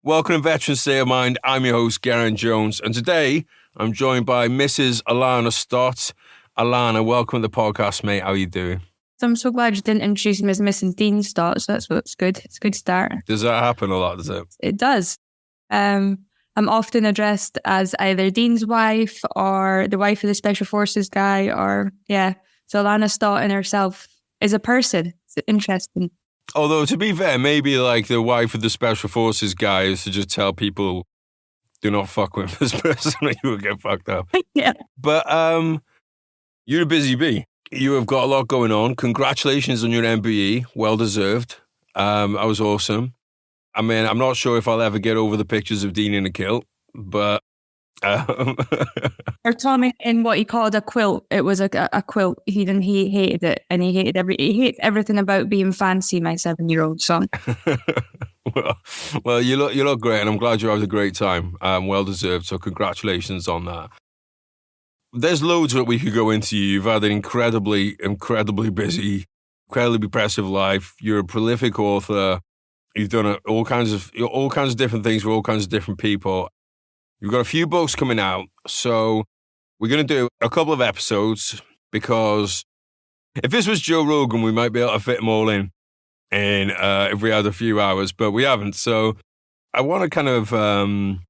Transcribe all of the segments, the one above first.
Welcome to Veteran State of Mind. I'm your host, Garen Jones, and today I'm joined by Mrs. Alana Stott. Alana, welcome to the podcast, mate. How are you doing? I'm so glad you didn't introduce me as Mrs. Dean Stott, so that's good. It's a good start. Does that happen a lot, does it? It does. I'm often addressed as either Dean's wife or the wife of the Special Forces guy, So Alana Stott in herself is a person. It's interesting. Although, to be fair, maybe like the wife of the Special Forces guy is to just tell people, do not fuck with this person or you will get fucked up. Yeah. But you're a busy bee. You have got a lot going on. Congratulations on your MBE. Well deserved. That was awesome. I mean, I'm not sure if I'll ever get over the pictures of Dean in a kilt, but... Or Tommy in what he called a quilt. It was a quilt. He hated it, and he hated everything about being fancy. My 7-year-old son. well, you look great, and I'm glad you had a great time. Well deserved. So congratulations on that. There's loads that we could go into. You've had an incredibly busy, incredibly impressive life. You're a prolific author. You've done all kinds of different things for all kinds of different people. You've got a few books coming out, so we're going to do a couple of episodes because if this was Joe Rogan, we might be able to fit them all in if we had a few hours, but we haven't. So I want to kind of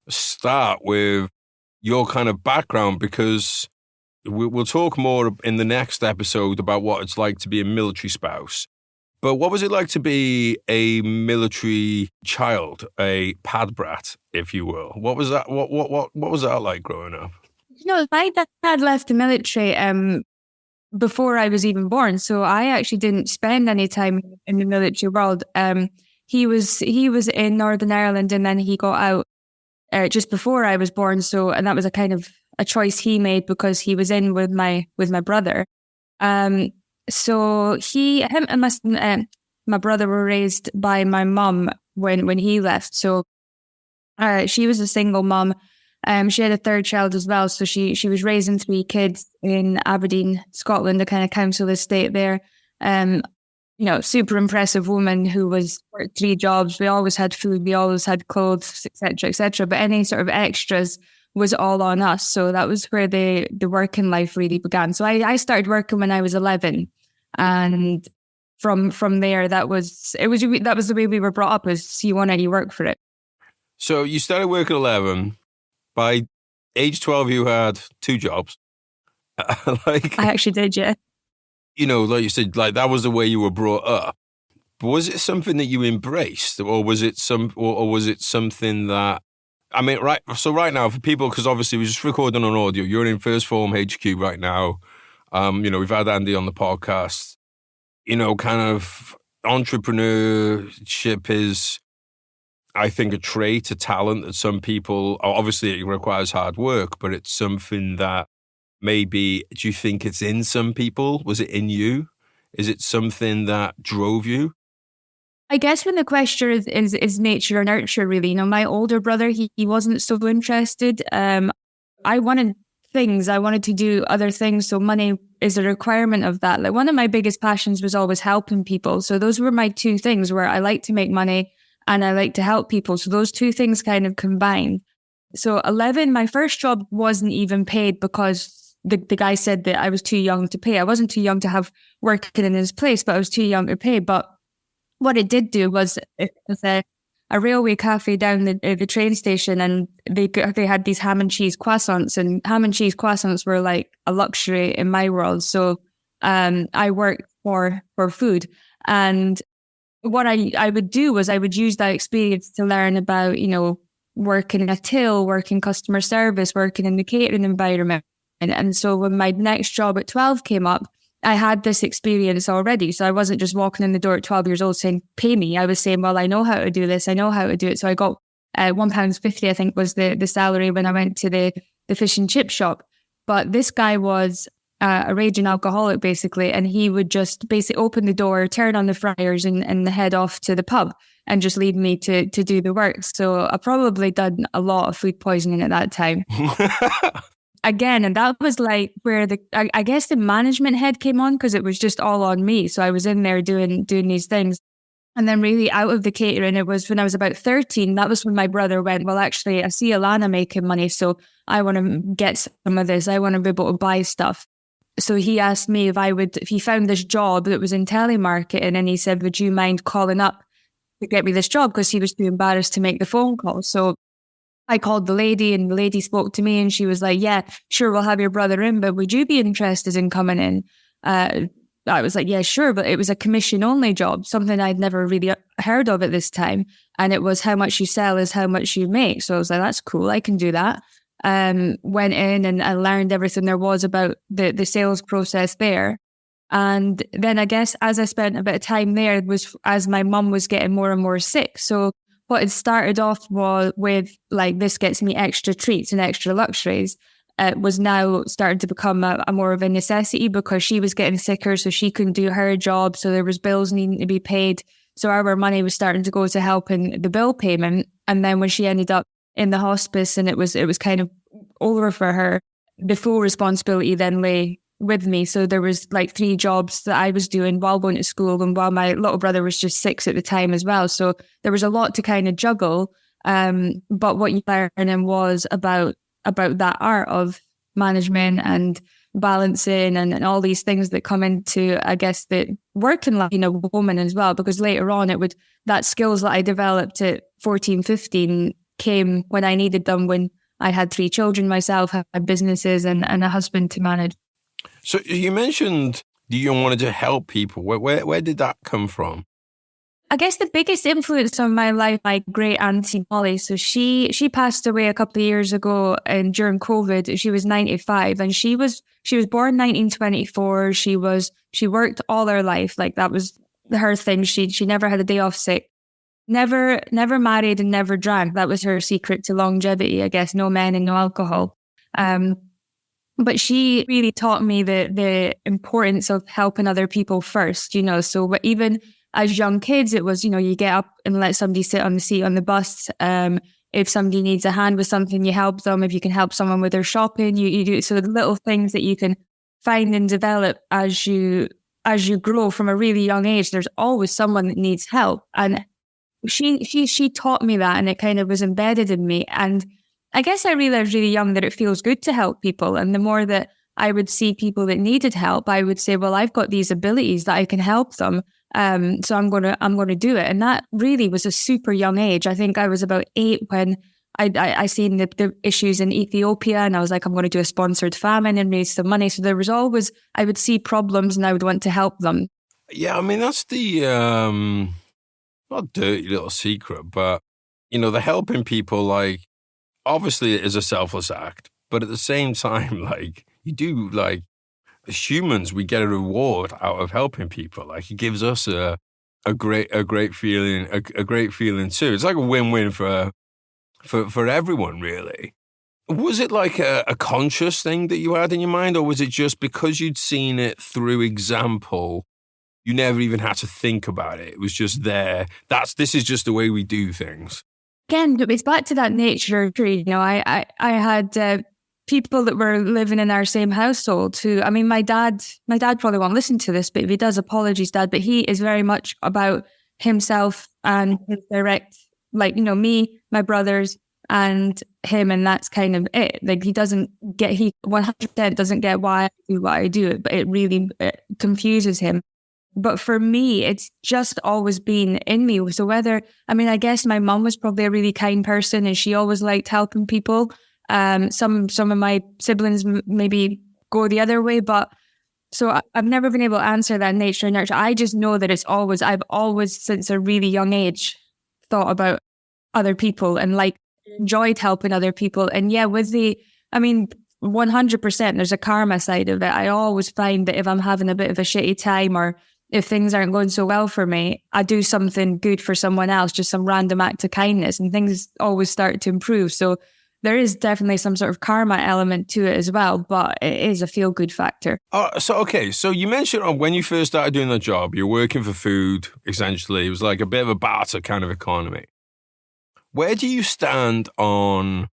start with your kind of background because we'll talk more in the next episode about what it's like to be a military spouse. But what was it like to be a military child, a pad brat, if you will? What was that? What was that like growing up? My dad left the military before I was even born, so I actually didn't spend any time in the military world. He was in Northern Ireland, and then he got out just before I was born. So, and that was a kind of a choice he made because he was in with my brother. So him and my brother were raised by my mum when he left. So she was a single mum. She had a third child as well. So she was raising 3 kids in Aberdeen, Scotland, a kind of council estate there. Super impressive woman who worked 3 jobs. We always had food, we always had clothes, etc., etc. But any sort of extras was all on us. So that was where the working life really began. So I started working when I was 11. And from there, that was the way we were brought up, is you want it, you work for it. So you started work at 11. By age 12, you had 2 jobs. I actually did, yeah. Like you said, like that was the way you were brought up. But was it something that you embraced, or was it something that? I mean, right. So right now, for people, because obviously we're just recording on audio. You're in First Form HQ right now. We've had Andy on the podcast. Kind of entrepreneurship is, I think, a trait, a talent that some people, obviously it requires hard work, but it's something that maybe, do you think it's in some people? Was it in you? Is it something that drove you? I guess when the question is nature or nurture, really. My older brother, he wasn't so interested. I wanted things. I wanted to do other things. So money is a requirement of that. Like, one of my biggest passions was always helping people. So those were my 2 things, where I like to make money and I like to help people. So those 2 things kind of combined. So 11, my first job wasn't even paid because the guy said that I was too young to pay. I wasn't too young to have working in his place, but I was too young to pay. But what it did do was it was a railway cafe down the train station, and they had these ham and cheese croissants, and ham and cheese croissants were like a luxury in my world. So I worked for food, and what I would do was I would use that experience to learn about working in a till, working customer service, working in the catering environment, and so when my next job at 12 came up, I had this experience already. So I wasn't just walking in the door at 12 years old saying, pay me. I was saying, well, I know how to do this. I know how to do it. So I got £1.50, I think, was the salary when I went to the fish and chip shop. But this guy was a raging alcoholic, basically. And he would just basically open the door, turn on the fryers and head off to the pub and just leave me to do the work. So I probably done a lot of food poisoning at that time. Again, and that was like where I guess the management head came on, because it was just all on me. So I was in there doing these things. And then really out of the catering, it was when I was about 13, that was when my brother went, well, actually, I see Alana making money, so I want to get some of this. I want to be able to buy stuff. So he asked me if he found this job that was in telemarketing, and he said, would you mind calling up to get me this job? Because he was too embarrassed to make the phone call. So I called the lady, and the lady spoke to me, and she was like, yeah, sure, we'll have your brother in, but would you be interested in coming in? I was like, yeah, sure. But it was a commission only job, something I'd never really heard of at this time. And it was how much you sell is how much you make. So I was like, that's cool. I can do that. Went in and I learned everything there was about the sales process there. And then I guess as I spent a bit of time there was as my mum was getting more and more sick. So what had started off with like, this gets me extra treats and extra luxuries, was now starting to become a more of a necessity because she was getting sicker, so she couldn't do her job. So there was bills needing to be paid. So our money was starting to go to helping the bill payment. And then when she ended up in the hospice and it was kind of over for her, the full responsibility then lay with me. So there was like 3 jobs that I was doing while going to school and while my little brother was just 6 at the time as well. So there was a lot to kind of juggle. But what you learning was about that art of management and balancing and all these things that come into, I guess, the working life, a woman as well, because later on that skills that I developed at 14, 15 came when I needed them, when I had 3 children myself, had businesses and a husband to manage. So you mentioned you wanted to help people. Where did that come from? I guess the biggest influence on my life, my great auntie Molly. So she passed away a couple of years ago, and during COVID, she was 95, and she was born 1924. She worked all her life, like that was her thing. She never had a day off sick. Never married and never drank. That was her secret to longevity, I guess. No men and no alcohol. But she really taught me the importance of helping other people first. So even as young kids, it was, you get up and let somebody sit on the seat on the bus. If somebody needs a hand with something, you help them. If you can help someone with their shopping, you do. So the little things that you can find and develop as you grow from a really young age, there's always someone that needs help. And she taught me that, and it kind of was embedded in me. And I guess I realized really young that it feels good to help people. And the more that I would see people that needed help, I would say, well, I've got these abilities that I can help them. So I'm going to do it. And that really was a super young age. I think I was about 8 when I seen the issues in Ethiopia, and I was like, I'm going to do a sponsored famine and raise some money. So there was always, I would see problems and I would want to help them. Yeah, I mean, that's the, not dirty little secret, but, the helping people, like, obviously it is a selfless act, but at the same time, like, you do, like, as humans, we get a reward out of helping people. Like, it gives us a great feeling, a great feeling too. It's like a win-win for everyone, really. Was it like a conscious thing that you had in your mind, or was it just because you'd seen it through example, you never even had to think about it? It was just there. This is just the way we do things. Again, it's back to that nature tree. I had people that were living in our same household who, I mean, my dad probably won't listen to this, but if he does, apologies, Dad, but he is very much about himself and his direct, like, me, my brothers, and him, and that's kind of it. Like, he 100% doesn't get why I do what I do, but it really confuses him. But for me, it's just always been in me. So I guess my mum was probably a really kind person and she always liked helping people. Some of my siblings maybe go the other way, but so I've never been able to answer that nature and nurture. I just know that I've always since a really young age thought about other people and like enjoyed helping other people. And yeah, 100% there's a karma side of it. I always find that if I'm having a bit of a shitty time or if things aren't going so well for me, I do something good for someone else, just some random act of kindness, and things always start to improve. So there is definitely some sort of karma element to it as well, but it is a feel-good factor. So you mentioned when you first started doing that job, you're working for food, essentially. It was like a bit of a barter kind of economy. Where do you stand on,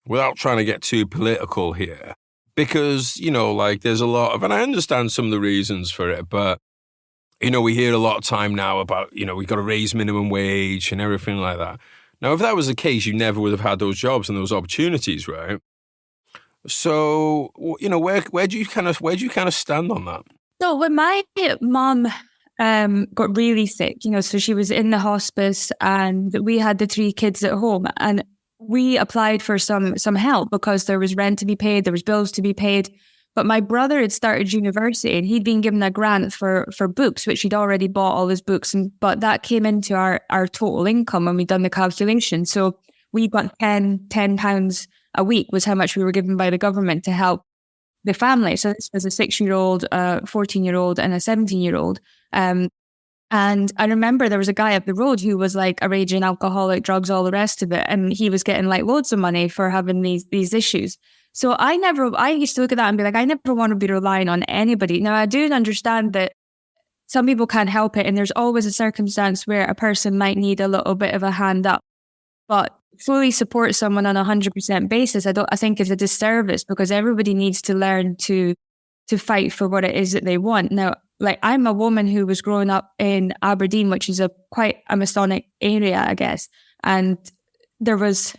without trying to get too political here, because, like there's a lot of, and I understand some of the reasons for it, but We hear a lot of time now about, we've got to raise minimum wage and everything like that. Now, if that was the case, you never would have had those jobs and those opportunities, right? So, where do you kind of stand on that? So when my mom got really sick, so she was in the hospice and we had the 3 kids at home, and we applied for some help because there was rent to be paid, there was bills to be paid. But my brother had started university and he'd been given a grant for books, which he'd already bought all his books. But that came into our total income when we'd done the calculation. So we got £10 a week was how much we were given by the government to help the family. So this was a 6-year-old, a 14-year-old and a 17-year-old. And I remember there was a guy up the road who was like a raging alcoholic, drugs, all the rest of it. And he was getting like loads of money for having these issues. So I used to look at that and be like, I never want to be relying on anybody. Now, I do understand that some people can't help it. And there's always a circumstance where a person might need a little bit of a hand up. But fully support someone on 100% basis, I think is a disservice, because everybody needs to learn to fight for what it is that they want. Now, like, I'm a woman who was growing up in Aberdeen, which is quite a Masonic area, I guess. And there's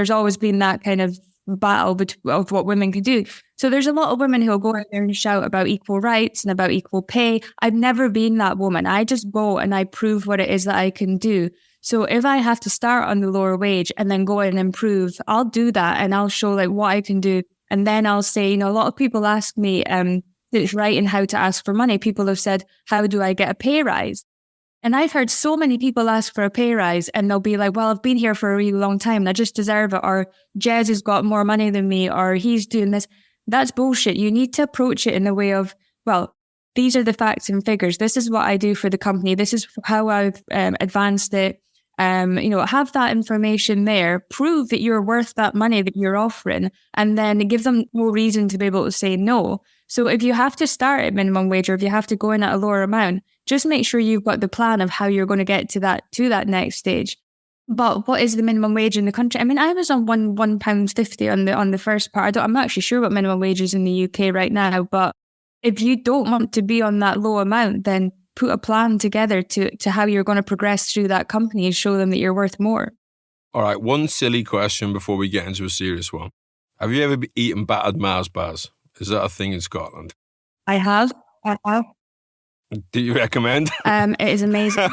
always been that kind of battle of what women can do. So there's a lot of women who'll go out there and shout about equal rights and about equal pay. I've never been that woman. I just go and I prove what it is that I can do. So if I have to start on the lower wage and then go and improve, I'll do that and I'll show like what I can do. And then I'll say, a lot of people ask me, it's right in how to ask for money. People have said, how do I get a pay rise? And I've heard so many people ask for a pay rise and they'll be like, well, I've been here for a really long time and I just deserve it. Or Jez has got more money than me, or he's doing this. That's bullshit. You need to approach it in the way of, well, these are the facts and figures. This is what I do for the company. This is how I've advanced it. Have that information there, prove that you're worth that money that you're offering, and then give them no reason to be able to say no. So if you have to start at minimum wage, or if you have to go in at a lower amount, just make sure you've got the plan of how you're going to get to that next stage. But what is the minimum wage in the country? I mean, I was on £1.50 on the first part. I'm not actually sure what minimum wage is in the UK right now, but if you don't want to be on that low amount, then put a plan together to how you're going to progress through that company and show them that you're worth more. All right, one silly question before we get into a serious one. Have you ever eaten battered Mars bars? Is that a thing in Scotland? I have. Do you recommend? It is amazing.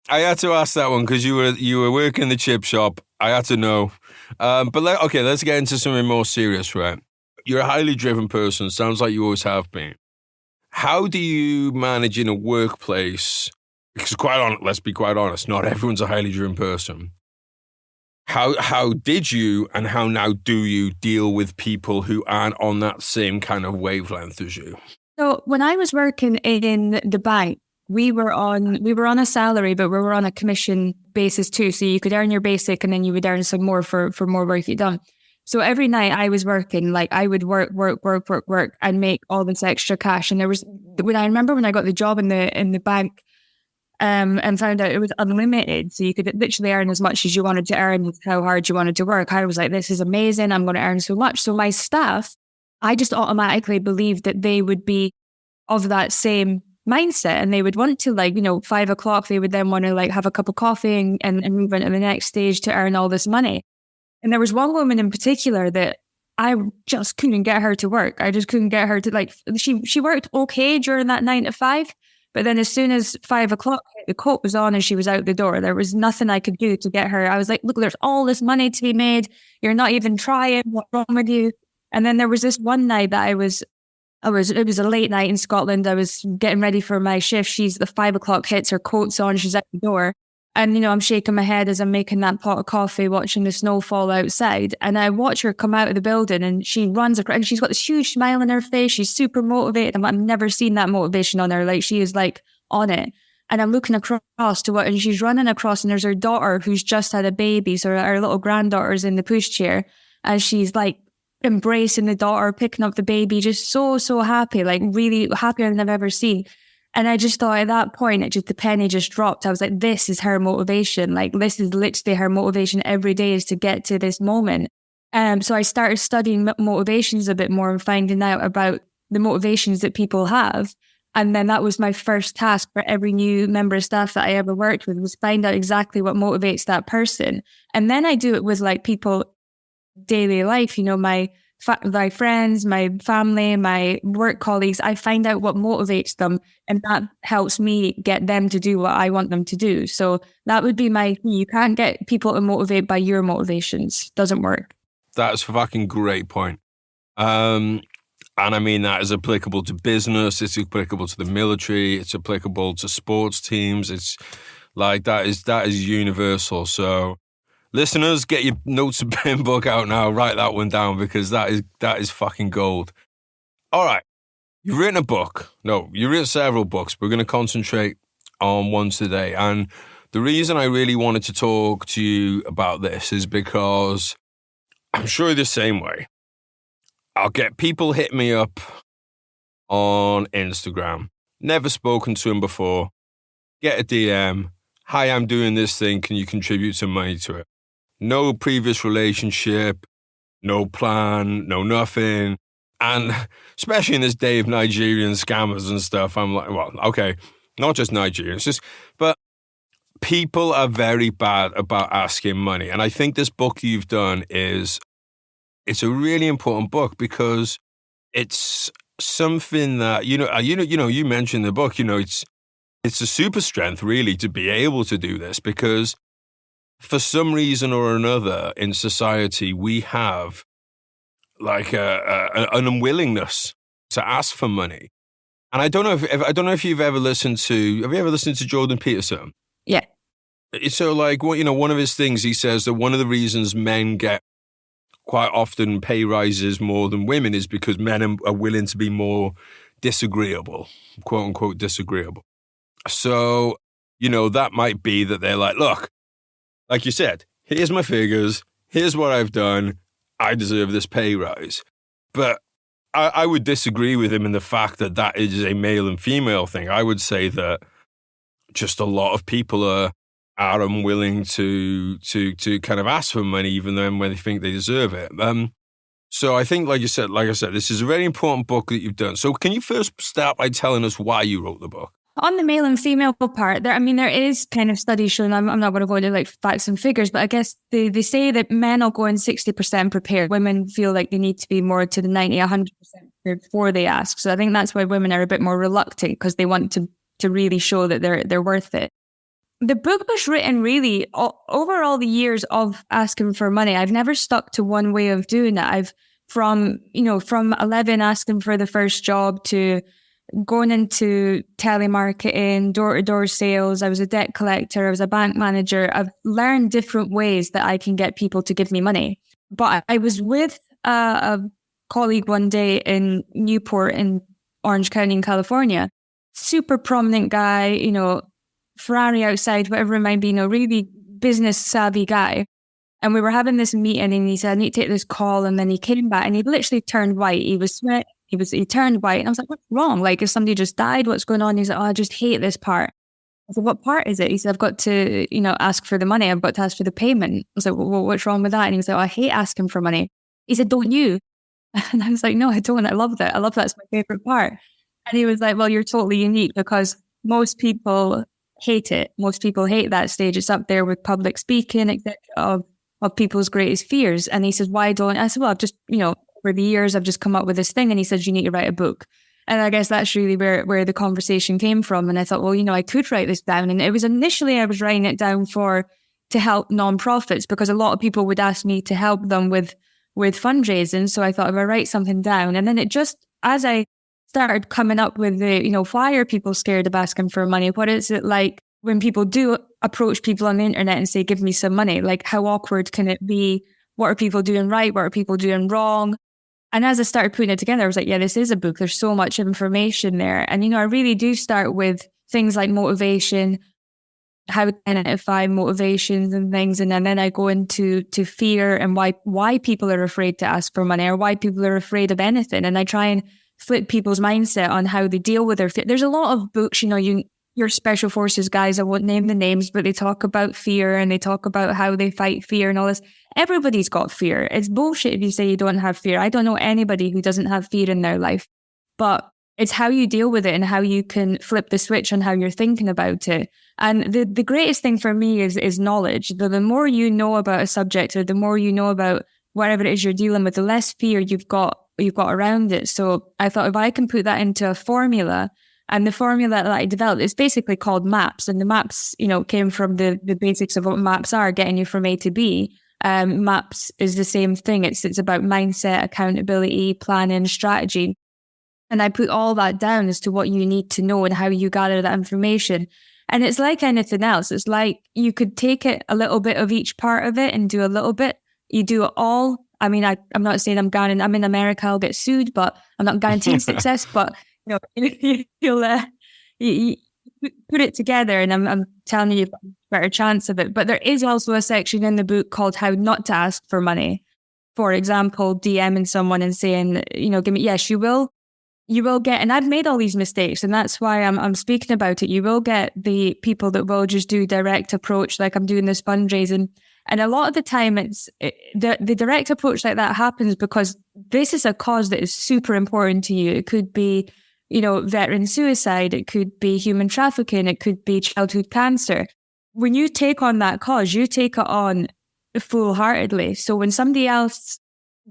I had to ask that one because you were working in the chip shop. I had to know. Let's get into something more serious, right? You're a highly driven person. Sounds like you always have been. How do you manage in a workplace? Because let's be quite honest, not everyone's a highly driven person. How did you and how now do you deal with people who aren't on that same kind of wavelength as you? So when I was working in the bank, we were on a salary, but we were on a commission basis too. So you could earn your basic and then you would earn some more for more work you'd done. So every night I was working, like I would work and make all this extra cash. And when I got the job in the bank, and found out it was unlimited. So you could literally earn as much as you wanted to earn with how hard you wanted to work. I was like, this is amazing. I'm going to earn so much. So my staff, I just automatically believed that they would be of that same mindset and they would want to 5 o'clock, they would then want to have a cup of coffee and move into the next stage to earn all this money. And there was one woman in particular that I just couldn't get her to work. I just couldn't get her to she worked okay during that 9 to 5. But then as soon as 5 o'clock, the coat was on and she was out the door. There was nothing I could do to get her. I was like, look, there's all this money to be made. You're not even trying. What's wrong with you? And then there was this one night that it was a late night in Scotland. I was getting ready for my shift. The 5 o'clock hits, her coat's on, she's out the door. And, I'm shaking my head as I'm making that pot of coffee, watching the snow fall outside. And I watch her come out of the building and she runs across and she's got this huge smile on her face. She's super motivated. I've never seen that motivation on her. She is on it. And I'm looking across to and she's running across and there's her daughter who's just had a baby. So her little granddaughter's in the pushchair and she's embracing the daughter, picking up the baby, just so, so happy, really happier than I've ever seen. And I just thought at that point, the penny just dropped. I was like, this is her motivation. This is literally her motivation every day is to get to this moment. So I started studying motivations a bit more and finding out about the motivations that people have. And then that was my first task for every new member of staff that I ever worked with, was find out exactly what motivates that person. And then I do it with like people daily life, my friends, my family, my work colleagues. I find out what motivates them, and that helps me get them to do what I want them to do. So that would be you can't get people to motivate by your motivations. Doesn't work. That's a fucking great point. And I mean, that is applicable to business. It's applicable to the military. It's applicable to sports teams. It's like, that is universal. So listeners, get your notes and pen book out now. Write that one down, because that is fucking gold. All right. You've written a book. No, you've written several books. We're going to concentrate on one today. And the reason I really wanted to talk to you about this is because I'm sure you're the same way. I'll get people hit me up on Instagram. Never spoken to them before. Get a DM. Hi, I'm doing this thing. Can you contribute some money to it? No previous relationship, no plan, no nothing. And especially in this day of Nigerian scammers and stuff, I'm like, well, okay, not just Nigerians, but people are very bad about asking money. And I think this book you've done it's a really important book, because it's something that, you mentioned in the book, it's a super strength really to be able to do this, because for some reason or another in society, we have like an unwillingness to ask for money. And I don't know if you've ever listened to, have you ever listened to Jordan Peterson? Yeah. So like, one of his things, he says that one of the reasons men get quite often pay rises more than women is because men are willing to be more disagreeable, quote unquote disagreeable. So, that might be that they're like, look, like you said, here's my figures, here's what I've done, I deserve this pay rise. But I would disagree with him in the fact that is a male and female thing. I would say that just a lot of people are unwilling to kind of ask for money, even though when they think they deserve it. So I think, like I said, this is a very important book that you've done. So can you first start by telling us why you wrote the book? On the male and female part, there is kind of studies showing, I'm not going to go into like facts and figures, but I guess they say that men will go in 60% prepared. Women feel like they need to be more to the 90, 100% prepared before they ask. So I think that's why women are a bit more reluctant, because they want to really show that they're worth it. The book was written really over all the years of asking for money. I've never stuck to one way of doing it. I've from 11 asking for the first job to going into telemarketing, door-to-door sales. I was a debt collector. I was a bank manager. I've learned different ways that I can get people to give me money. But I was with a colleague one day in Newport in Orange County in California. Super prominent guy, Ferrari outside, whatever it might be, really business savvy guy. And we were having this meeting, and he said, I need to take this call. And then he came back and he literally turned white. He was sweating. He turned white. And I was like, what's wrong? Like, if somebody just died, what's going on? He's like, I just hate this part. I said, what part is it? He said, I've got to, ask for the money. I've got to ask for the payment. I was like, well, what's wrong with that? And he was like, I hate asking for money. He said, don't you? And I was like, no, I don't. I love that. It's my favorite part. And he was like, well, you're totally unique, because most people hate it. Most people hate that stage. It's up there with public speaking, etc., of people's greatest fears. And he says, why don't I? Said, well, I've just, over the years, I've just come up with this thing. And he says, you need to write a book. And I guess that's really where the conversation came from. And I thought, well, I could write this down. And it was initially, I was writing it down to help nonprofits, because a lot of people would ask me to help them with fundraising. So I thought, if I write something down, and then it just, as I started coming up with why are people scared of asking for money? What is it like when people do approach people on the internet and say, give me some money? Like, how awkward can it be? What are people doing right? What are people doing wrong? And as I started putting it together, I was like, yeah, this is a book. There's so much information there. And, I really do start with things like motivation, how to identify motivations and things. And then I go into fear and why people are afraid to ask for money, or why people are afraid of anything. And I try and flip people's mindset on how they deal with their fear. There's a lot of books, your special forces guys, I won't name the names, but they talk about fear, and they talk about how they fight fear and all this. Everybody's got fear. It's bullshit if you say you don't have fear. I don't know anybody who doesn't have fear in their life. But It's how you deal with it and how you can flip the switch on how you're thinking about it. And the greatest thing for me is knowledge. The more you know about a subject, or the more you know about whatever it is you're dealing with, the less fear you've got around it. So I thought, if I can put that into a formula, and the formula that I developed is basically called MAPS. And the MAPS, came from the basics of what MAPS are, getting you from A to B. MAPS is the same thing. It's about mindset, accountability, planning, strategy. And I put all that down as to what you need to know and how you gather that information. And it's like anything else. It's like you could take it a little bit of each part of it and do a little bit. You do it all. I mean, I'm not saying I'm in America, I'll get sued, but I'm not guaranteeing success. But you put it together, and I'm telling you, you've got a better chance of it. But there is also a section in the book called How Not to Ask for Money. For example, DMing someone and saying, give me, yes, you will get, and I've made all these mistakes, and that's why I'm speaking about it. You will get the people that will just do direct approach, like I'm doing this fundraising. And a lot of the time the direct approach like that happens because this is a cause that is super important to you. It could be, veteran suicide. It could be human trafficking. It could be childhood cancer. When you take on that cause, you take it on full-heartedly. So when somebody else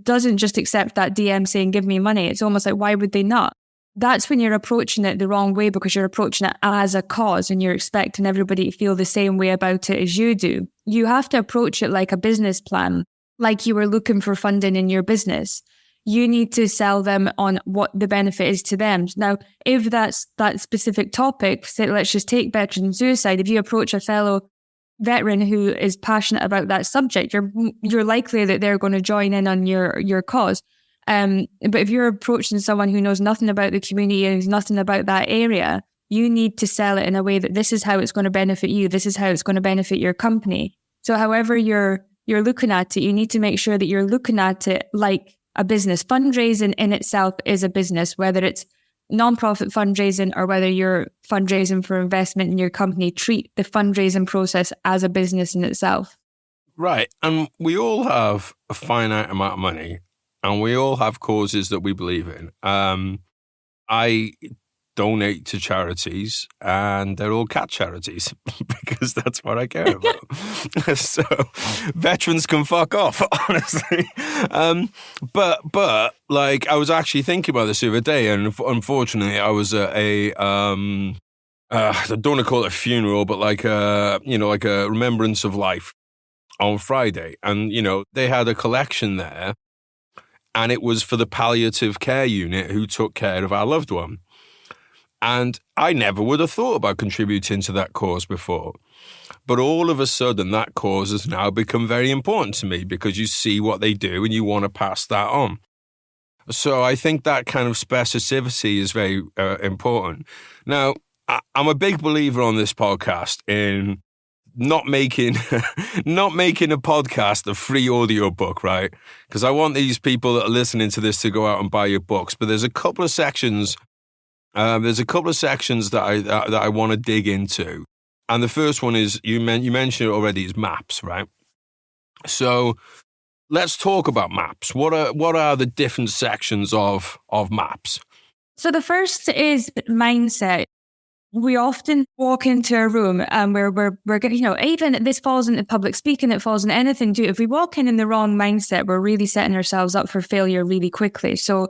doesn't just accept that DM saying, give me money, it's almost like, why would they not? That's when you're approaching it the wrong way, because you're approaching it as a cause and you're expecting everybody to feel the same way about it as you do. You have to approach it like a business plan, like you were looking for funding in your business. You need to sell them on what the benefit is to them. Now, if that's that specific topic, say, let's just take veteran suicide. If you approach a fellow veteran who is passionate about that subject, you're likely that they're going to join in on your cause. But if you're approaching someone who knows nothing about the community and knows nothing about that area, you need to sell it in a way that this is how it's going to benefit you. This is how it's going to benefit your company. So however you're looking at it, you need to make sure that you're looking at it like a business. Fundraising in itself is a business, whether it's nonprofit fundraising or whether you're fundraising for investment in your company. Treat the fundraising process as a business in itself. Right. And we all have a finite amount of money, and we all have causes that we believe in. I donate to charities, and they're all cat charities because that's what I care about. So veterans can fuck off, honestly. But like, I was actually thinking about this the other day, and unfortunately I was at I don't want to call it a funeral, but like a remembrance of life on Friday. And, they had a collection there, and it was for the palliative care unit who took care of our loved one. And I never would have thought about contributing to that cause before. But all of a sudden, that cause has now become very important to me, because you see what they do and you want to pass that on. So I think that kind of specificity is very important. Now, I'm a big believer on this podcast in not making a podcast a free audio book, right? Because I want these people that are listening to this to go out and buy your books. But there's a couple of sections that I want to dig into, and the first one is you mentioned it already, is MAPS, right? So let's talk about MAPS. What are the different sections of MAPS? So the first is mindset. We often walk into a room and we're even this falls into public speaking, it falls into anything. If we walk in the wrong mindset, we're really setting ourselves up for failure really quickly. So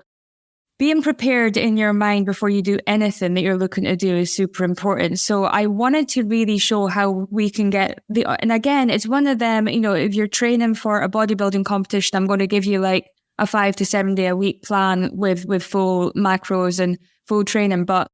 being prepared in your mind before you do anything that you're looking to do is super important. So I wanted to really show how we can get and again, it's one of them, if you're training for a bodybuilding competition, I'm going to give you like a 5 to 7 day a week plan with full macros and full training. But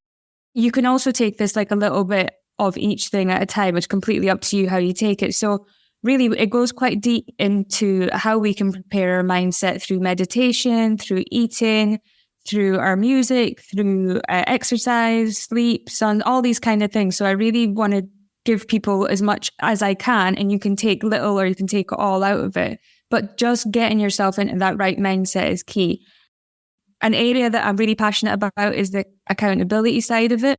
you can also take this like a little bit of each thing at a time. It's completely up to you how you take it. So really, it goes quite deep into how we can prepare our mindset through meditation, through eating, through our music, through exercise, sleep, sun, all these kind of things. So I really want to give people as much as I can, and you can take little or you can take all out of it. But just getting yourself into that right mindset is key. An area that I'm really passionate about is the accountability side of it.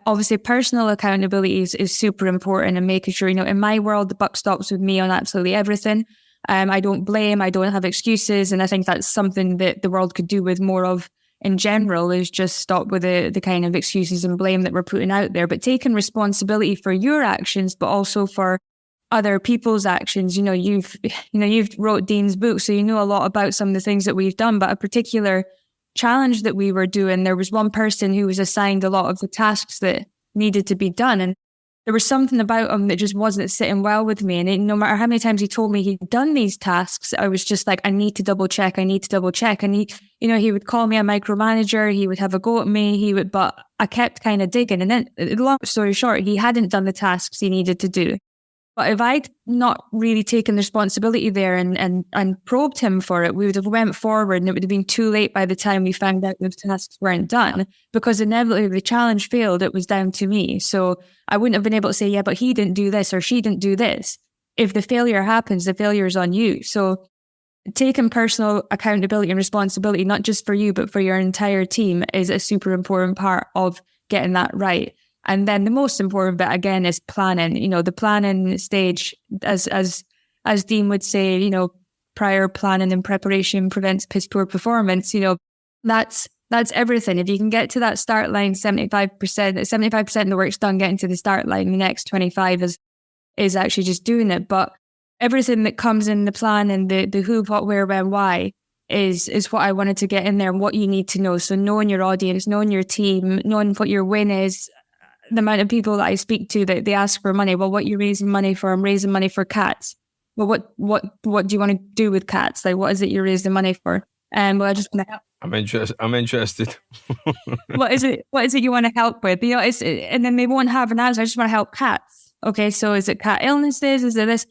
Obviously, personal accountability is super important, and making sure, in my world, the buck stops with me on absolutely everything. I don't blame, I don't have excuses. And I think that's something that the world could do with more of in general is just stop with the kind of excuses and blame that we're putting out there, but taking responsibility for your actions, but also for other people's actions. You've wrote Dean's book, so you know a lot about some of the things that we've done, but a particular challenge that we were doing, there was one person who was assigned a lot of the tasks that needed to be done. And there was something about him that just wasn't sitting well with me. And no matter how many times he told me he'd done these tasks, I was just like, I need to double check. And he would call me a micromanager. He would have a go at me. But I kept kind of digging. And then, long story short, he hadn't done the tasks he needed to do. But if I'd not really taken the responsibility there and probed him for it, we would have went forward, and it would have been too late by the time we found out the tasks weren't done, because inevitably if the challenge failed, it was down to me. So I wouldn't have been able to say, yeah, but he didn't do this or she didn't do this. If the failure happens, the failure is on you. So taking personal accountability and responsibility, not just for you, but for your entire team, is a super important part of getting that right. And then the most important bit, again, is planning. The planning stage, as Dean would say, prior planning and preparation prevents piss poor performance. That's everything. If you can get to that start line, 75% of the work's done getting to the start line. The next 25 is actually just doing it. But everything that comes in the plan and the who, what, where, when, why is what I wanted to get in there, and what you need to know. So knowing your audience, knowing your team, knowing what your win is. The amount of people that I speak to, that they ask for money. Well, what are you raising money for? I'm raising money for cats. Well, what do you want to do with cats? Like, what is it you're raising money for? Well, I just want to help. I'm interested. What is it you want to help with? And then they won't have an answer. I just want to help cats. Okay, so is it cat illnesses? Is it this?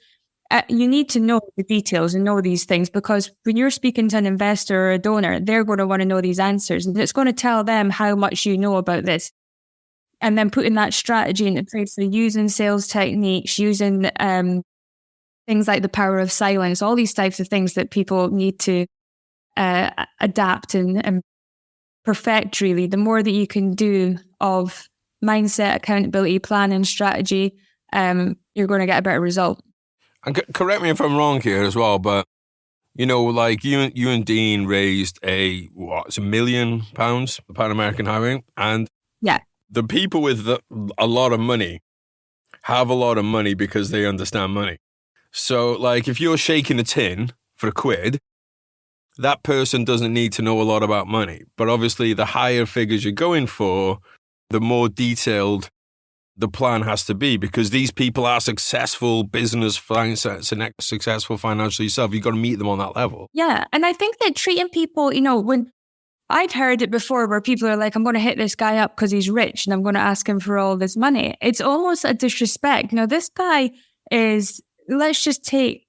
You need to know the details and know these things, because when you're speaking to an investor or a donor, they're going to want to know these answers, and it's going to tell them how much you know about this. And then putting that strategy into place, so using sales techniques, using things like the power of silence, all these types of things that people need to adapt and perfect, really. The more that you can do of mindset, accountability, planning, strategy, you're going to get a better result. And correct me if I'm wrong here as well, but like you and Dean raised it's £1 million, the Pan American Highway, and yeah. The people with a lot of money have a lot of money because they understand money. So, like, if you're shaking a tin for £1, that person doesn't need to know a lot about money. But obviously, the higher figures you're going for, the more detailed the plan has to be, because these people are successful business, successful financially yourself. You've got to meet them on that level. Yeah. And I think that treating people, when I've heard it before where people are like, I'm going to hit this guy up because he's rich and I'm going to ask him for all this money. It's almost a disrespect. This guy is, let's just take,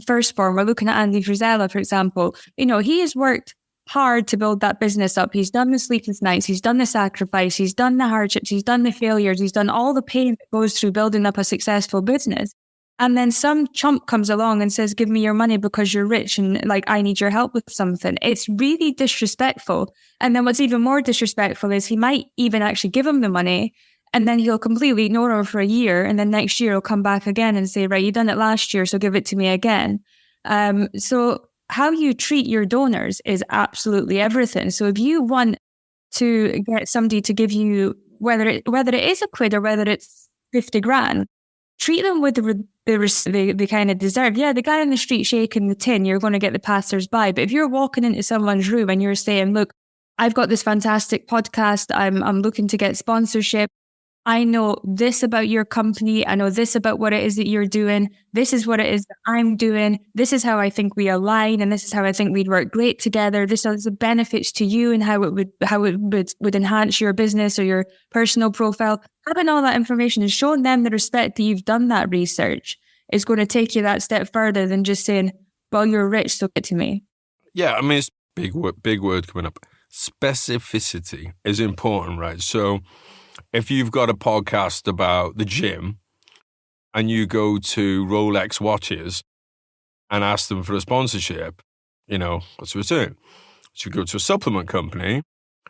First Form, we're looking at Andy Frisella, for example. He has worked hard to build that business up. He's done the sleepless nights. He's done the sacrifice. He's done the hardships. He's done the failures. He's done all the pain that goes through building up a successful business. And then some chump comes along and says, give me your money because you're rich and like, I need your help with something. It's really disrespectful. And then what's even more disrespectful is he might even actually give him the money, and then he'll completely ignore him for a year. And then next year he'll come back again and say, right, you done it last year, so give it to me again. So how you treat your donors is absolutely everything. So if you want to get somebody to give you, whether it is £1 or whether it's 50 grand, treat them with the kind of deserve. Yeah, the guy on the street shaking the tin, you're going to get the passers-by. But if you're walking into someone's room and you're saying, look, I've got this fantastic podcast, I'm looking to get sponsorship. I know this about your company. I know this about what it is that you're doing. This is what it is that I'm doing. This is how I think we align, and this is how I think we'd work great together. This is the benefits to you and how it would enhance your business or your personal profile. Having all that information and showing them the respect that you've done that research is going to take you that step further than just saying, well, you're rich, so get to me. Yeah, I mean, it's big word coming up. Specificity is important, right? So if you've got a podcast about the gym and you go to Rolex watches and ask them for a sponsorship, what's the return? So you go to a supplement company,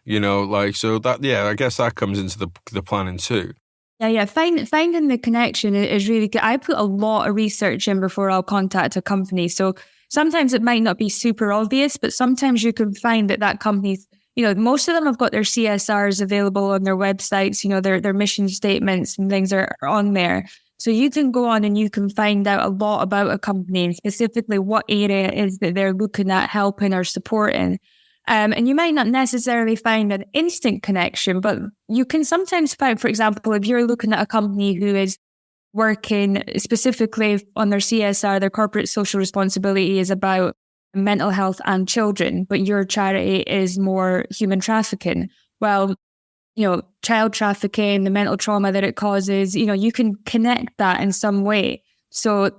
so that, yeah, I guess that comes into the planning too. Yeah. Finding the connection is really good. I put a lot of research in before I'll contact a company. So sometimes it might not be super obvious, but sometimes you can find that companies, most of them have got their CSRs available on their websites, their mission statements and things are on there. So you can go on and you can find out a lot about a company and specifically what area it is that they're looking at helping or supporting. And you might not necessarily find an instant connection, but you can sometimes find, for example, if you're looking at a company who is working specifically on their CSR, their corporate social responsibility is about mental health and children, but your charity is more human trafficking. Well, child trafficking, the mental trauma that it causes, you can connect that in some way. So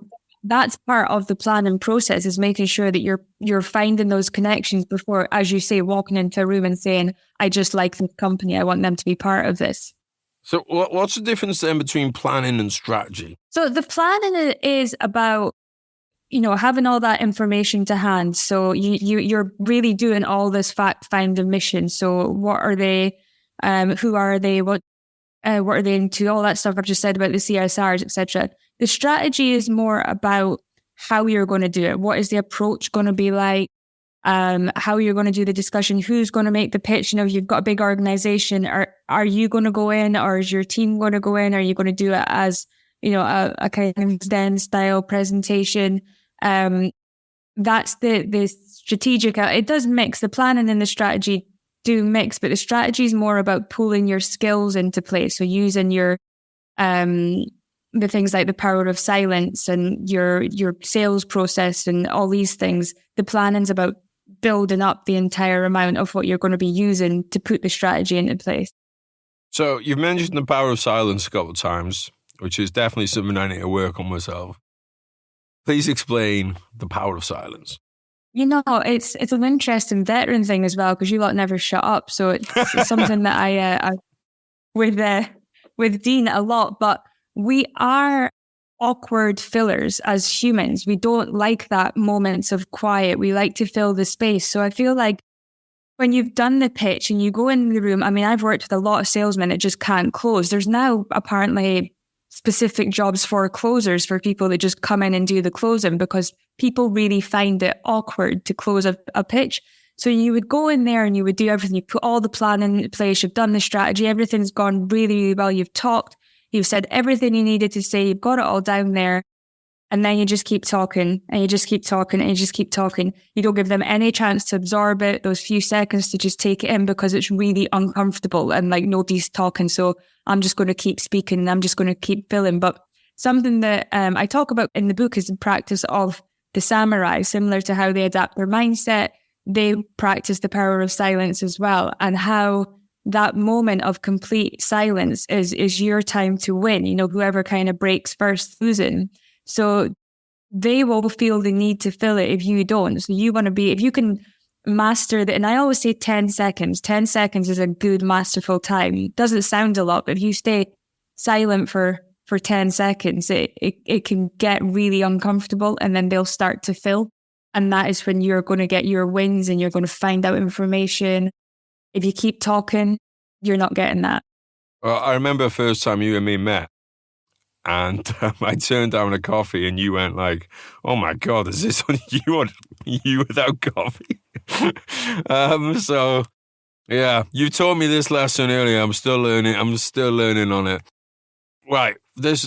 that's part of the planning process, is making sure that you're finding those connections before, as you say, walking into a room and saying, I just like this company, I want them to be part of this. So what's the difference then between planning and strategy? So the planning is about, having all that information to hand. So you're really doing all this fact-finding mission. So what are they? Who are they? What are they into? All that stuff I've just said about the CSRs, etc. The strategy is more about how you're going to do it. What is the approach going to be like? How you're going to do the discussion? Who's going to make the pitch? You've got a big organization. Are you going to go in, or is your team going to go in? Are you going to do it as a kind of Zen style presentation? That's the strategic. It does mix. The planning and the strategy do mix, but the strategy is more about pulling your skills into place. So using your the things like the power of silence and your sales process and all these things. The planning's about building up the entire amount of what you're going to be using to put the strategy into place. So you've mentioned the power of silence a couple of times, which is definitely something I need to work on myself. Please explain the power of silence. It's an interesting veteran thing as well, because you lot never shut up. So it's something that I with Dean a lot. But we are awkward fillers as humans. We don't like that moments of quiet. We like to fill the space. So I feel like when you've done the pitch and you go in the room, I've worked with a lot of salesmen that just can't close. There's now apparently specific jobs for closers, for people that just come in and do the closing, because people really find it awkward to close a pitch. So you would go in there and you would do everything. You put all the plan in place. You've done the strategy. Everything's gone really, really well. You've talked. You've said everything you needed to say. You've got it all down there. And then you just keep talking and you just keep talking and you just keep talking. You don't give them any chance to absorb it, those few seconds to just take it in, because it's really uncomfortable and like nobody's talking. So I'm just going to keep speaking and I'm just going to keep filling. But something that I talk about in the book is the practice of the samurai, similar to how they adapt their mindset. They practice the power of silence as well, and how that moment of complete silence is your time to win. Whoever kind of breaks first losing. So they will feel the need to fill it if you don't. So you want to be, if you can master that, and I always say 10 seconds. 10 seconds is a good masterful time. It doesn't sound a lot, but if you stay silent for 10 seconds, it can get really uncomfortable, and then they'll start to fill. And that is when you're going to get your wins and you're going to find out information. If you keep talking, you're not getting that. Well, I remember the first time you and me met, and I turned down a coffee and you went like, oh my God, is this what you want? You without coffee? So yeah, you taught me this lesson earlier. I'm still learning on it. Right.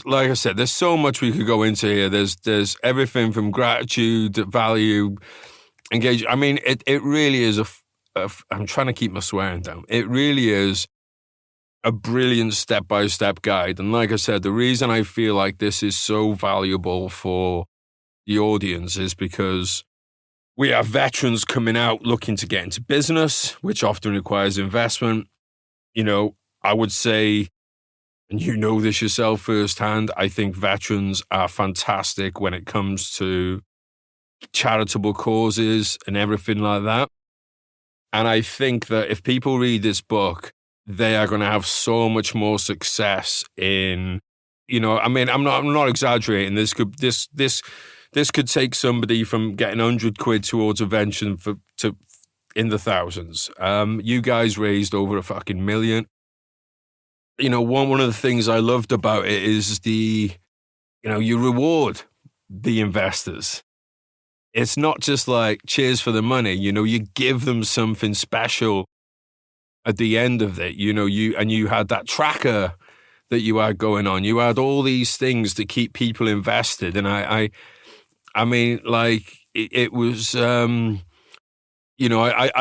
Like I said, there's so much we could go into here. There's everything from gratitude, value, engagement. It really is I'm trying to keep my swearing down. It really is a brilliant step-by-step guide. And like I said, the reason I feel like this is so valuable for the audience is because we have veterans coming out looking to get into business, which often requires investment. I would say, and you know this yourself firsthand, I think veterans are fantastic when it comes to charitable causes and everything like that. And I think that if people read this book, they are going to have so much more success in, I'm not exaggerating. This could take somebody from getting 100 quid towards a venture to in the thousands. You guys raised over $1 million. One of the things I loved about it is you reward the investors. it's not just like cheers for the money, you give them something special at the end of it, you had that tracker that you had going on. You had all these things to keep people invested. And I mean, like it was, I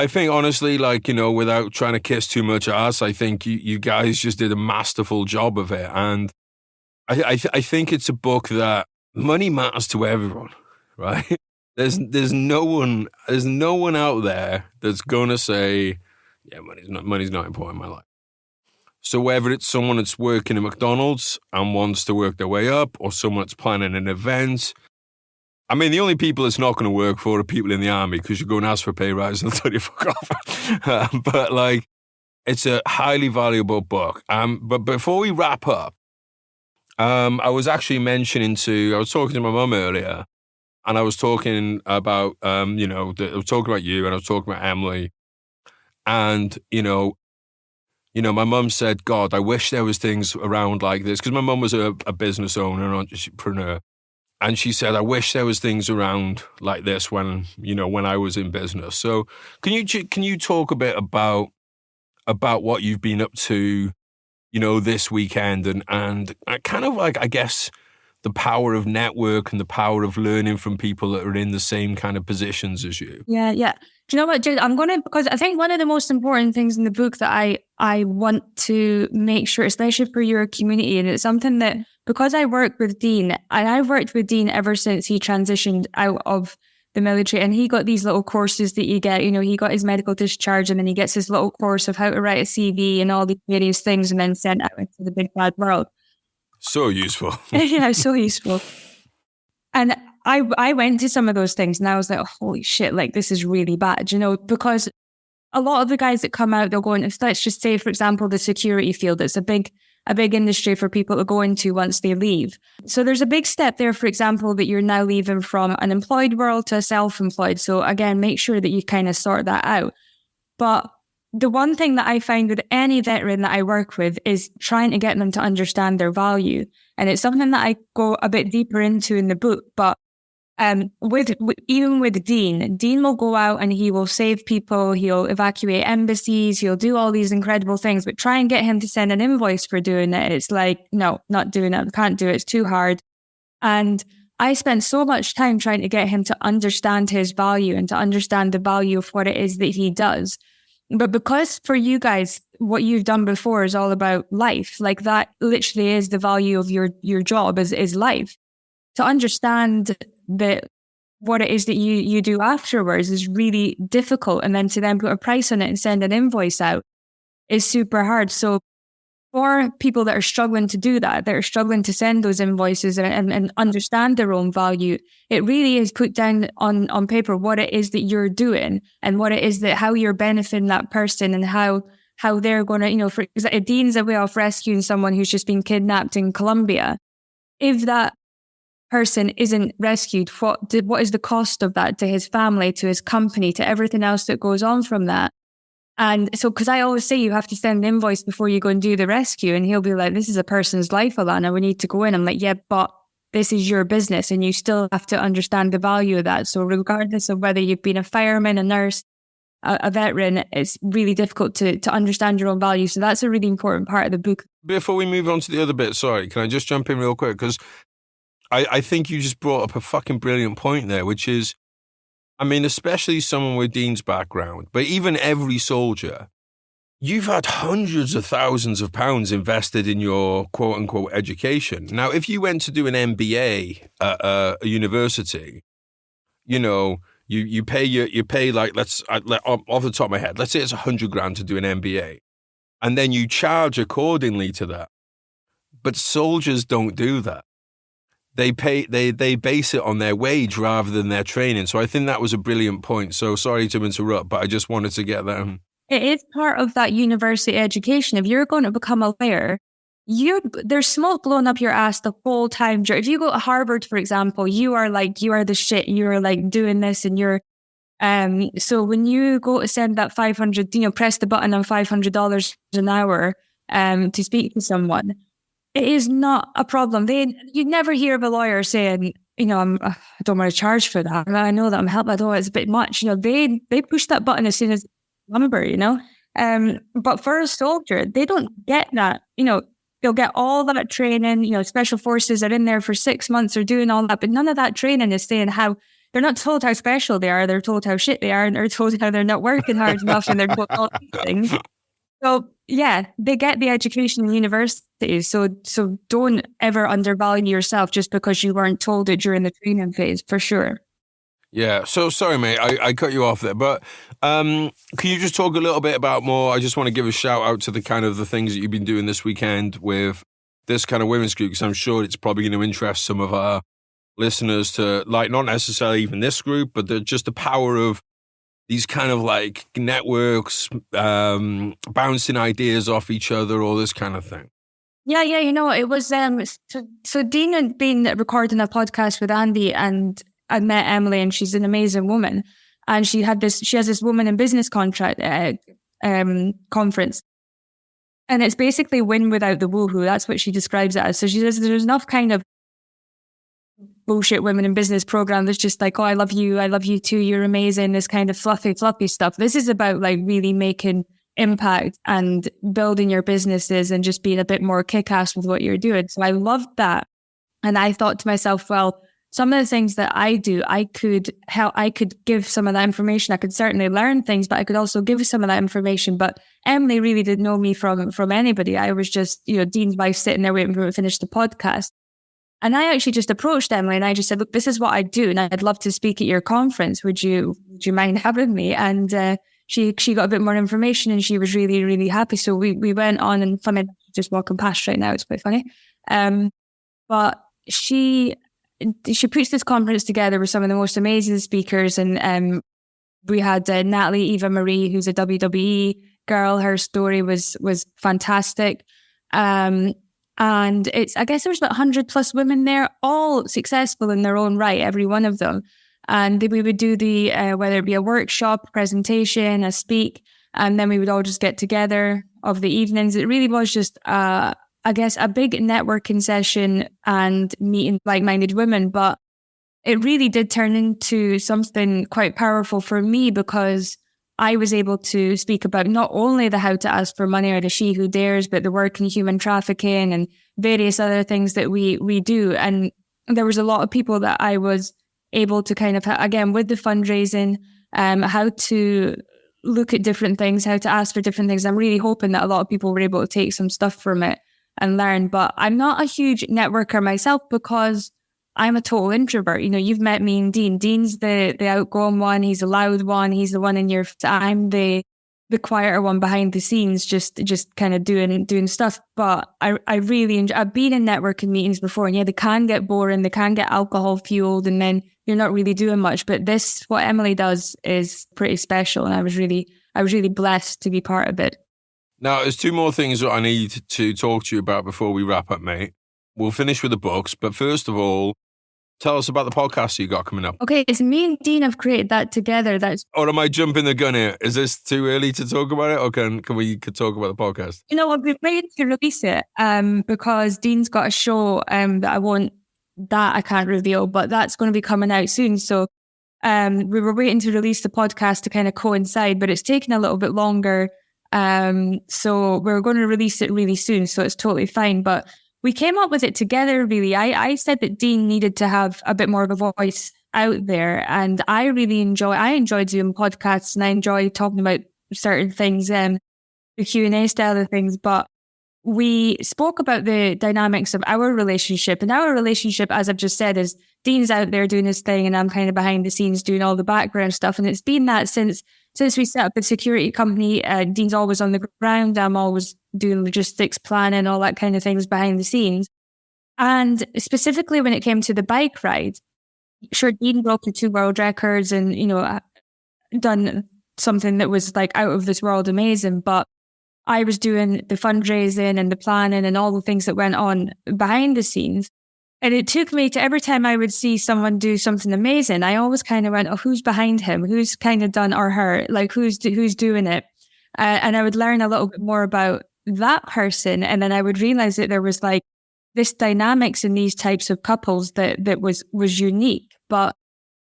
think honestly, like, without trying to kiss too much ass, I think you guys just did a masterful job of it. And I think it's a book that money matters to everyone, right? There's no one out there that's gonna say, yeah, money's not important in my life. So whether it's someone that's working at McDonald's and wants to work their way up, or someone that's planning an event, I mean, the only people it's not going to work for are people in the army, because you go and ask for a pay rise and they'll tell you fuck off. But like, it's a highly valuable book. But before we wrap up, I was actually I was talking to my mum earlier, and I was talking about, I was talking about you, and I was talking about Emily. And, my mum said, God, I wish there was things around like this. Because my mum was a business owner, an entrepreneur. And she said, I wish there was things around like this when I was in business. So can you talk a bit about what you've been up to, this weekend, and kind of like, I guess, the power of network and the power of learning from people that are in the same kind of positions as you? Yeah. Do you know what, Jade? Because I think one of the most important things in the book that I want to make sure, especially for your community, and it's something that, because I work with Dean, and I've worked with Dean ever since he transitioned out of the military, and he got these little courses that you get, he got his medical discharge, and then he gets his little course of how to write a CV and all these various things, and then sent out into the big bad world. So useful. Yeah, so useful. And I went to some of those things, and I was like, oh, holy shit, like, this is really bad, because a lot of the guys that come out, they'll go into, let's just say, for example, the security field. It's a big industry for people to go into once they leave. So there's a big step there, for example, that you're now leaving from an employed world to a self-employed. So again, make sure that you kind of sort that out. But the one thing that I find with any veteran that I work with is trying to get them to understand their value. And it's something that I go a bit deeper into in the book. But even with Dean will go out and he will save people. He'll evacuate embassies. He'll do all these incredible things, but try and get him to send an invoice for doing it. It's like, no, not doing it. Can't do it. It's too hard. And I spent so much time trying to get him to understand his value and to understand the value of what it is that he does. But because for you guys, what you've done before is all about life, like that literally is the value of your job is life. To understand that what it is that you do afterwards is really difficult. And then to then put a price on it and send an invoice out is super hard. So for people that are struggling to do that are struggling to send those invoices and understand their own value, it really is put down on paper what it is that you're doing and what it is that how you're benefiting that person and how they're going to, for example, Dean's a way of rescuing someone who's just been kidnapped in Colombia. If that person isn't rescued, what is the cost of that to his family, to his company, to everything else that goes on from that? And so, because I always say you have to send an invoice before you go and do the rescue, and he'll be like, this is a person's life, Alana, we need to go in. I'm like, yeah, but this is your business and you still have to understand the value of that. So regardless of whether you've been a fireman, a nurse, a veteran, it's really difficult to understand your own value. So that's a really important part of the book. Before we move on to the other bit, sorry, can I just jump in real quick? Because I think you just brought up a fucking brilliant point there, which is, I mean, especially someone with Dean's background, but even every soldier, you've had hundreds of thousands of pounds invested in your quote unquote education. Now, if you went to do an MBA at a university, you pay like, off the top of my head, let's say it's $100,000 to do an MBA, and then you charge accordingly to that. But soldiers don't do that. They base it on their wage rather than their training. So I think that was a brilliant point. So sorry to interrupt, but I just wanted to get that. It is part of that university education. If you're going to become a lawyer, there's smoke blowing up your ass the whole time. If you go to Harvard, for example, you are the shit. You are like doing this and you're, so when you go to send that 500, press the button on $500 an hour, to speak to someone, it is not a problem. You'd never hear of a lawyer saying, I don't want to charge for that. I know that I'm helping. I know it's a bit much. They push that button as soon as number. But for a soldier, they don't get that. They'll get all that training. Special forces are in there for 6 months, are doing all that, but none of that training is saying how they're not told how special they are. They're told how shit they are, and they're told how they're not working hard enough, and they're told all these things. So yeah, they get the education in universities. So don't ever undervalue yourself just because you weren't told it during the training phase, for sure. Yeah. So sorry, mate, I cut you off there, but can you just talk a little bit about more? I just want to give a shout out to the kind of the things that you've been doing this weekend with this kind of women's group, because I'm sure it's probably going to interest some of our listeners to, like, not necessarily even this group, but just the power of these kind of like networks, bouncing ideas off each other, all this kind of thing. Yeah. It was, so Dean had been recording a podcast with Andy, and I met Emily, and she's an amazing woman. And she has this woman in business contract conference. And it's basically win without the woohoo. That's what she describes it as. So she says there's enough kind of bullshit women in business program that's just like, oh, I love you too, you're amazing, this kind of fluffy stuff. This is about like really making impact and building your businesses and just being a bit more kick-ass with what you're doing. So I loved that. And I thought to myself, well, some of the things that I do, I could give some of that information. I could certainly learn things, but I could also give some of that information. But Emily really didn't know me from anybody. I was just, Dean's wife sitting there waiting for me to finish the podcast. And I actually just approached Emily and I just said, look, this is what I do, and I'd love to speak at your conference. Would you mind having me? And she got a bit more information, and she was really, really happy. So we went on, and funny, just walking past right now, it's quite funny. But she puts this conference together with some of the most amazing speakers, and we had Natalie Eva Marie, who's a WWE girl. Her story was fantastic. And I guess there's about 100 plus women there, all successful in their own right, every one of them. And we would do whether it be a workshop, presentation, a speak, and then we would all just get together of the evenings. It really was just, I guess, a big networking session and meeting like-minded women. But it really did turn into something quite powerful for me, because I was able to speak about not only the how to ask for money or the she who dares, but the work in human trafficking and various other things that we do. And there was a lot of people that I was able to kind of, again, with the fundraising, how to look at different things, how to ask for different things. I'm really hoping that a lot of people were able to take some stuff from it and learn. But I'm not a huge networker myself, because I'm a total introvert. You've met me and Dean. Dean's the outgoing one. He's the loud one. He's the one in your... I'm the quieter one behind the scenes, just kind of doing stuff. But I really enjoy... I've been in networking meetings before, and yeah, they can get boring. They can get alcohol fueled, and then you're not really doing much. But what Emily does is pretty special, and I was really blessed to be part of it. Now, there's two more things that I need to talk to you about before we wrap up, mate. We'll finish with the books, but first of all, tell us about the podcast you got coming up. Okay, it's me and Dean have created that together. Or am I jumping the gun here? Is this too early to talk about it, or can we talk about the podcast? We've waited to release it because Dean's got a show that I can't reveal, but that's going to be coming out soon. So we were waiting to release the podcast to kind of coincide, but it's taken a little bit longer. So we're going to release it really soon, so it's totally fine. But we came up with it together, really. I said that Dean needed to have a bit more of a voice out there, and I enjoy doing podcasts, and I enjoy talking about certain things, the Q&A style of things. But we spoke about the dynamics of our relationship, and our relationship, as I've just said, is Dean's out there doing his thing, and I'm kind of behind the scenes doing all the background stuff. And it's been that since we set up the security company. Dean's always on the ground. I'm always doing logistics, planning, all that kind of things behind the scenes. And specifically when it came to the bike ride, sure, Dean broke the 2 world records and, done something that was like out of this world amazing. But I was doing the fundraising and the planning and all the things that went on behind the scenes. And it took me to, every time I would see someone do something amazing, I always kind of went, oh, who's behind him? Who's kind of done or her? Like, who's doing it? And I would learn a little bit more about that person. And then I would realize that there was like this dynamics in these types of couples that was unique. But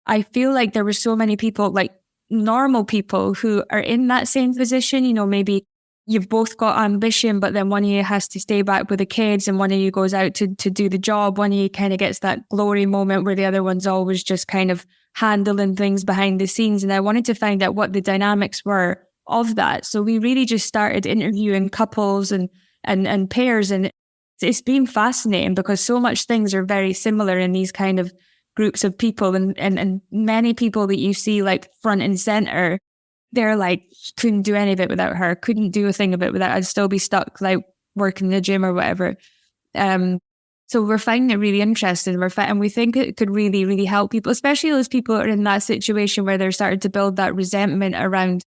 I feel like there were so many people, like normal people, who are in that same position. You know, maybe you've both got ambition, but then one of you has to stay back with the kids and one of you goes out to do the job. One of you kind of gets that glory moment where the other one's always just kind of handling things behind the scenes. And I wanted to find out what the dynamics were of that. So we really just started interviewing couples and pairs. And it's been fascinating because so much things are very similar in these kind of groups of people, and many people that you see like front and center, they're like, couldn't do any of it without her, couldn't do a thing of it without, I'd still be stuck like working in the gym or whatever. So we're finding it really interesting. And we think it could really, really help people, especially those people who are in that situation where they're starting to build that resentment around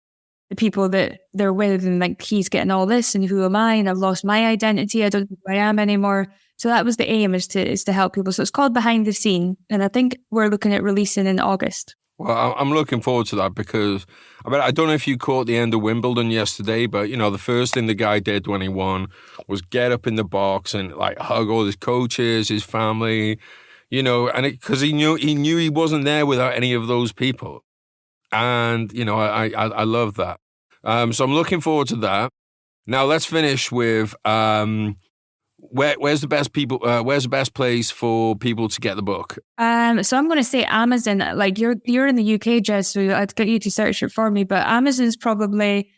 the people that they're with, and like, he's getting all this and who am I, and I've lost my identity, I don't know who I am anymore. So that was the aim, is to help people. So it's called Behind the Scene, and I think we're looking at releasing in August. Well, I'm looking forward to that because I don't know if you caught the end of Wimbledon yesterday, but you know, the first thing the guy did when he won was get up in the box and like hug all his coaches, his family, you know, and because he knew he wasn't there without any of those people, and you know, I love that. So I'm looking forward to that. Now let's finish with where's the best place for people to get the book? So I'm going to say Amazon. Like you're in the UK, Jess, so I'd get you to search it for me. But Amazon's probably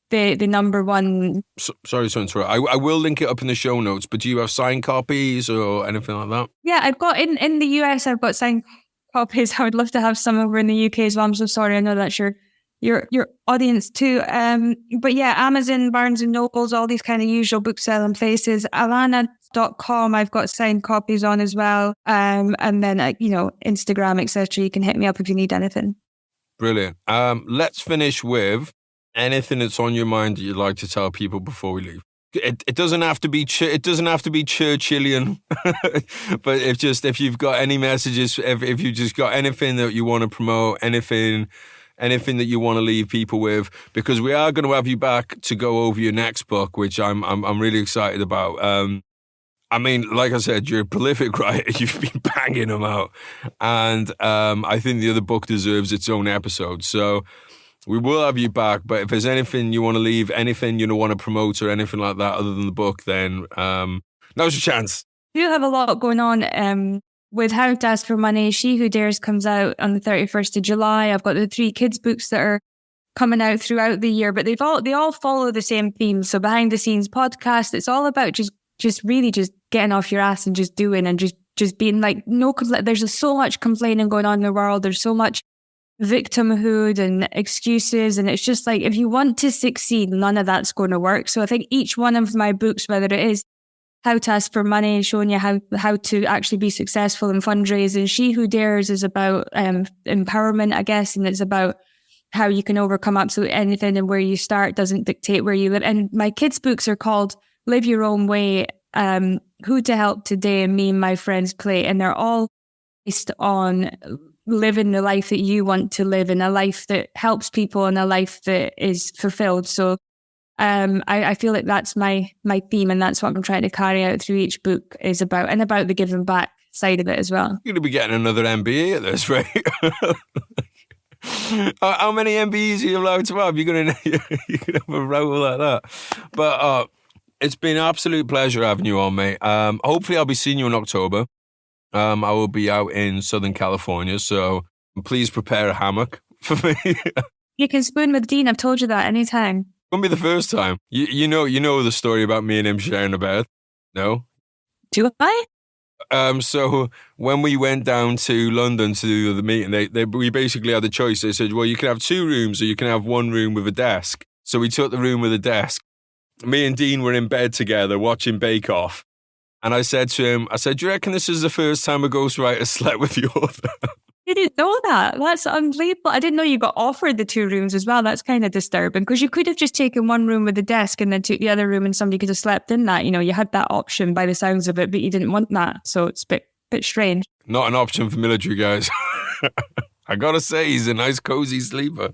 the number one. Sorry to interrupt. I will link it up in the show notes. But do you have signed copies or anything like that? Yeah, I've got in the US. I've got signed copies. I would love to have some over in the UK as well. I'm so sorry. I know that's your audience too. But yeah, Amazon, Barnes and Nobles, all these kind of usual book selling places. Alana.com, I've got signed copies on as well. And then, you know, Instagram, etc. You can hit me up if you need anything. Brilliant. Let's finish with anything that's on your mind that you'd like to tell people before we leave. It doesn't have to be Churchillian, but if you've got any messages, if you just got anything that you want to promote, anything that you want to leave people with, because we are going to have you back to go over your next book, which I'm really excited about. I mean, like I said, you're a prolific writer. You've been banging them out, and I think the other book deserves its own episode. So we will have you back. But if there's anything you want to leave, anything you don't want to promote or anything like that other than the book, then now's your chance. You have a lot going on. With How to Ask for Money, She Who Dares comes out on the 31st of July. I've got the 3 kids' books that are coming out throughout the year, but they all follow the same theme. So Behind the Scenes podcast, it's all about just really getting off your ass and just doing, and just being like, there's just so much complaining going on in the world. There's so much victimhood and excuses. And it's just like, if you want to succeed, none of that's going to work. So I think each one of my books, whether it is How to Ask for Money, showing you how to actually be successful in fundraising. She Who Dares is about empowerment, I guess, and it's about how you can overcome absolutely anything, and where you start doesn't dictate where you live. And my kids' books are called Live Your Own Way, Who to Help Today, and Me and My Friends Play. And they're all based on living the life that you want to live, and a life that helps people, and a life that is fulfilled. So I feel like that's my theme, and that's what I'm trying to carry out through each book, is about the giving back side of it as well. You're going to be getting another MBE at this, right? How many MBEs are you allowed to have? You're going to have a roll like that. But it's been an absolute pleasure having you on, mate. Hopefully I'll be seeing you in October. I will be out in Southern California, so please prepare a hammock for me. You can spoon with Dean. I've told you that anytime. Won't be the first time. You know the story about me and him sharing a bed? No? Do I? So when we went down to London to do the meeting, we basically had a choice. They said, well, you can have 2 rooms or you can have 1 room with a desk. So we took the room with a desk. Me and Dean were in bed together watching Bake Off. And I said to him, do you reckon this is the first time a ghostwriter slept with the author? You didn't know that? That's unbelievable. I didn't know you got offered the 2 rooms as well. That's kind of disturbing, because you could have just taken 1 room with a desk and then took the other room and somebody could have slept in that. You know, you had that option by the sounds of it, but you didn't want that. So it's a bit strange. Not an option for military guys. I gotta say, he's a nice cozy sleeper.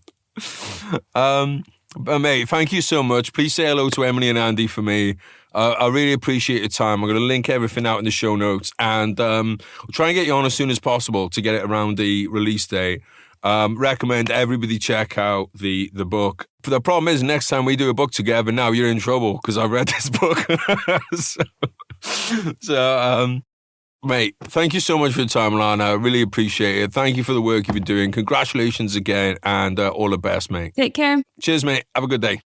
But mate, thank you so much. Please say hello to Emily and Andy for me. I really appreciate your time. I'm going to link everything out in the show notes, and we'll try and get you on as soon as possible to get it around the release date. Recommend everybody check out the book. But the problem is, next time we do a book together, now you're in trouble because I read this book. so mate, thank you so much for your time, Alana. I really appreciate it. Thank you for the work you've been doing. Congratulations again, and all the best, mate. Take care. Cheers, mate. Have a good day.